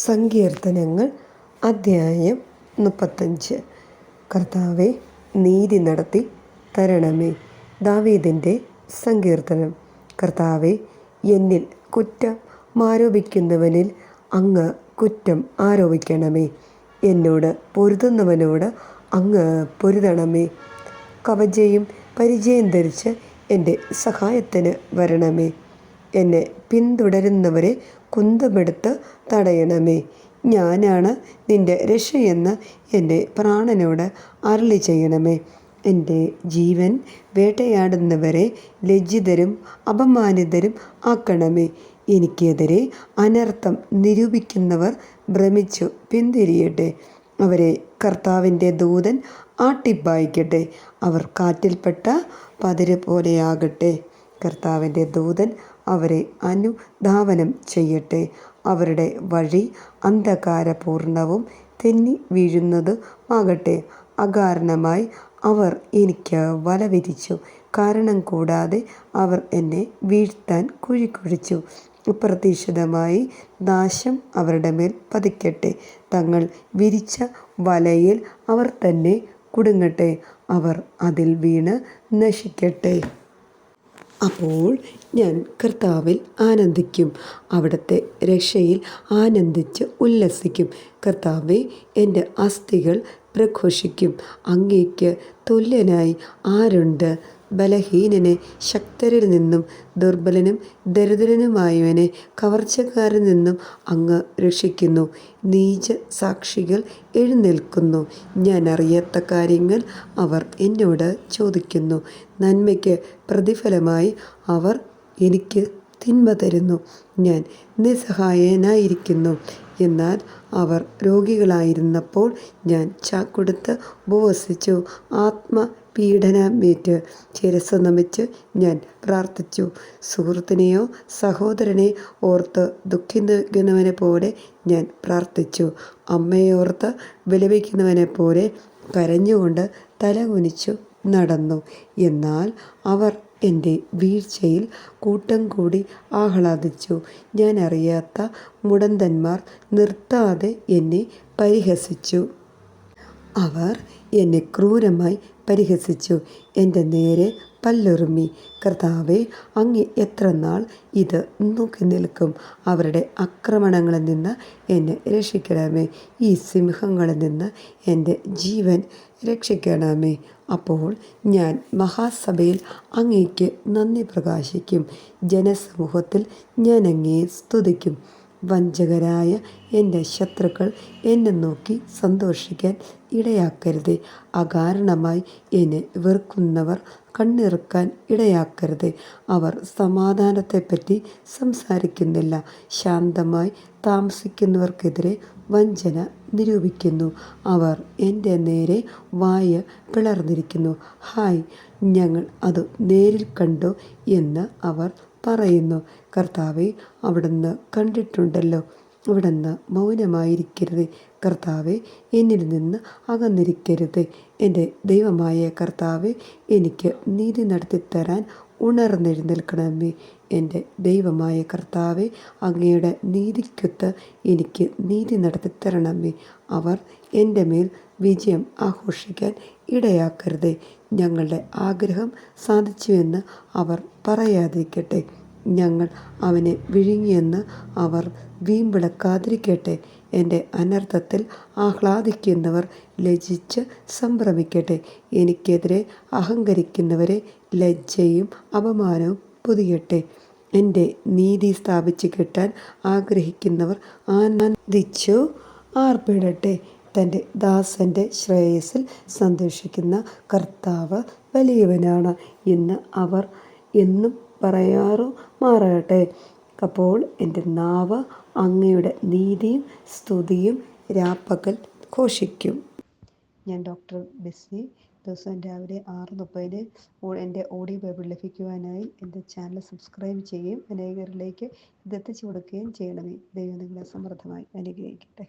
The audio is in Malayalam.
സങ്കീർത്തനങ്ങൾ അദ്ധ്യായം 35. കർത്താവേ, നീതി നടത്തി തരണമേ. ദാവീദിൻ്റെ സങ്കീർത്തനം. കർത്താവേ, എന്നിൽ കുറ്റം ആരോപിക്കുന്നവനിൽ അങ്ങ് കുറ്റം ആരോപിക്കണമേ. എന്നോട് പൊരുതുന്നവനോട് അങ്ങ് പൊരുതണമേ. കവചയും പരിചയം ധരിച്ച് എൻ്റെ സഹായത്തിന് വരണമേ. എന്നെ പിന്തുടരുന്നവരെ കുന്തമെടുത്ത് തടയണമേ. ഞാനാണ് നിൻ്റെ രക്ഷയെന്ന് എൻ്റെ പ്രാണനോട് അരുളി ചെയ്യണമേ. എൻ്റെ ജീവൻ വേട്ടയാടുന്നവരെ ലജ്ജിതരും അപമാനിതരും ആക്കണമേ. എനിക്കെതിരെ അനർത്ഥം നിരൂപിക്കുന്നവർ ഭ്രമിച്ചു പിന്തിരിയട്ടെ. അവരെ കർത്താവിൻ്റെ ദൂതൻ ആട്ടിപ്പായിക്കട്ടെ. അവർ കാറ്റിൽപ്പെട്ട പതിര് പോലെയാകട്ടെ. കർത്താവിൻ്റെ ദൂതൻ അവരെ അനുധാവനം ചെയ്യട്ടെ. അവരുടെ വഴി അന്ധകാരപൂർണവും തെന്നി വീഴുന്നതുമാകട്ടെ. അകാരണമായി അവർ എനിക്ക് വല വിരിച്ചു. കാരണം കൂടാതെ അവർ എന്നെ വീഴ്ത്താൻ കുഴി കുഴിച്ചു. അപ്രതീക്ഷിതമായി നാശം അവരുടെ മേൽ പതിക്കട്ടെ. തങ്ങൾ വിരിച്ച വലയിൽ അവർ തന്നെ കുടുങ്ങട്ടെ. അവർ അതിൽ വീണ് നശിക്കട്ടെ. അപ്പോൾ ഞാൻ കർത്താവിൽ ആനന്ദിക്കും, അവിടുത്തെ രക്ഷയിൽ ആനന്ദിച്ച് ഉല്ലസിക്കും. കർത്താവേ, എൻ്റെ അസ്ഥികൾ പ്രഘോഷിക്കും. അങ്ങേക്ക് തുല്യനായി ആരുണ്ട്? ബലഹീനനെ ശക്തരിൽ നിന്നും ദുർബലനും ദരിദ്രനുമായവനെ കവർച്ചക്കാരിൽ നിന്നും അങ്ങ് രക്ഷിക്കുന്നു. നീച സാക്ഷികൾ എഴുന്നേൽക്കുന്നു. ഞാൻ അറിയാത്ത കാര്യങ്ങൾ അവർ എന്നോട് ചോദിക്കുന്നു. നന്മയ്ക്ക് പ്രതിഫലമായി അവർ എനിക്ക് തിന്മ തരുന്നു. ഞാൻ നിസ്സഹായനായിരിക്കുന്നു. എന്നാൽ അവർ രോഗികളായിരുന്നപ്പോൾ ഞാൻ ചാക്കൊടുത്ത് ഉപവസിച്ചു. ആത്മപീഡനമേറ്റ് ശിരസ്സ് നമിച്ച് ഞാൻ പ്രാർത്ഥിച്ചു. സുഹൃത്തിനെയോ സഹോദരനെ ഓർത്ത് ദുഃഖിക്കുന്നവനെ പോലെ ഞാൻ പ്രാർത്ഥിച്ചു. അമ്മയോർത്ത് വിലപിക്കുന്നവനെ പോലെ കരഞ്ഞുകൊണ്ട് തല കുനിച്ചു നടന്നു. എന്നാൽ അവർ എൻ്റെ വീഴ്ചയിൽ കൂട്ടം കൂടി ആഹ്ലാദിച്ചു. ഞാൻ അറിയാത്ത മുടന്തന്മാർ നിർത്താതെ എന്നെ പരിഹസിച്ചു. അവർ എന്നെ ക്രൂരമായി പരിഹസിച്ചു. എൻ്റെ നേരെ പല്ലുറുമി. കർത്താവേ, അങ്ങ് എത്ര നാൾ ഇത് നോക്കി നിൽക്കും? അവരുടെ ആക്രമണങ്ങളിൽ നിന്ന് എന്നെ രക്ഷിക്കണമേ. ഈ സിംഹങ്ങളിൽ നിന്ന് എൻ്റെ ജീവൻ രക്ഷിക്കണമേ. അപ്പോൾ ഞാൻ മഹാസഭയിൽ അങ്ങേക്ക് നന്ദി പ്രകാശിക്കും. ജനസമൂഹത്തിൽ ഞാൻ അങ്ങയെ സ്തുതിക്കും. വഞ്ചകരായ എൻ്റെ ശത്രുക്കൾ എന്നെ നോക്കി സന്തോഷിക്കാൻ ഇടയാക്കരുതേ. അകാരണമായി എന്നെ വെറുക്കുന്നവർ കണ്ണിറുക്കാൻ ഇടയാക്കരുതേ. അവർ സമാധാനത്തെപ്പറ്റി സംസാരിക്കുന്നില്ല. ശാന്തമായി താമസിക്കുന്നവർക്കെതിരെ വഞ്ചന നിരൂപിക്കുന്നു. അവർ എൻ്റെ നേരെ വായ പിളർന്നിരിക്കുന്നു. ഹായ്, ഞങ്ങൾ അത് നേരിൽ കണ്ടു എന്ന് അവർ പറയുന്നു. കർത്താവെ, അവിടുന്ന് കണ്ടിട്ടുണ്ടല്ലോ. അവിടുന്ന് മൗനമായിരിക്കരുത്. കർത്താവെ, എന്നിൽ നിന്ന് അകന്നിരിക്കരുത്. എൻ്റെ ദൈവമായ കർത്താവെ, എനിക്ക് നീതി നടത്തിത്തരാൻ ഉണർന്നെഴുന്നേൽക്കണമേ. എൻ്റെ ദൈവമായ കർത്താവെ, അങ്ങയുടെ നീതിക്കൊത്ത് എനിക്ക് നീതി നടത്തിത്തരണമേ. അവർ എൻ്റെ മേൽ വിജയം ആഘോഷിക്കാൻ ഇടയാക്കരുതേ. ഞങ്ങളുടെ ആഗ്രഹം സാധിച്ചുവെന്ന് അവർ പറയാതിരിക്കട്ടെ. ഞങ്ങൾ അവനെ വിഴുങ്ങിയെന്ന് അവർ വീമ്പിളക്കാതിരിക്കട്ടെ. എൻ്റെ അനർത്ഥത്തിൽ ആഹ്ലാദിക്കുന്നവർ ലജ്ജിച്ച് സംഭ്രമിക്കട്ടെ. എനിക്കെതിരെ അഹങ്കരിക്കുന്നവരെ ലജ്ജയും അപമാനവും പൊതിയട്ടെ. എൻ്റെ നീതി സ്ഥാപിച്ചു കിട്ടാൻ ആഗ്രഹിക്കുന്നവർ ആനന്ദിച്ചു ആർപ്പിടട്ടെ. തൻ്റെ ദാസൻ്റെ ശ്രേയസ്സിൽ സന്തോഷിക്കുന്ന കർത്താവ് വലിയവനാണ് എന്ന് അവർ എന്നും പറയാറുമാറട്ടെ. അപ്പോൾ എൻ്റെ നാവ് അങ്ങയുടെ നീതിയും സ്തുതിയും രാപ്പകൽ ഘോഷിക്കും. ഞാൻ ഡോക്ടർ ബെസ്സി. ദിവസവും രാവിലെ 6:30 എൻ്റെ ഓഡിയോ ബൈബിൾ ലഭിക്കുവാനായി എൻ്റെ ചാനൽ സബ്സ്ക്രൈബ് ചെയ്യുകയും അനേകരിലേക്ക് ഇതെത്തിച്ചു കൊടുക്കുകയും ചെയ്യണമേ. ദൈവം നിങ്ങളെ സമൃദ്ധമായി അനുഗ്രഹിക്കട്ടെ.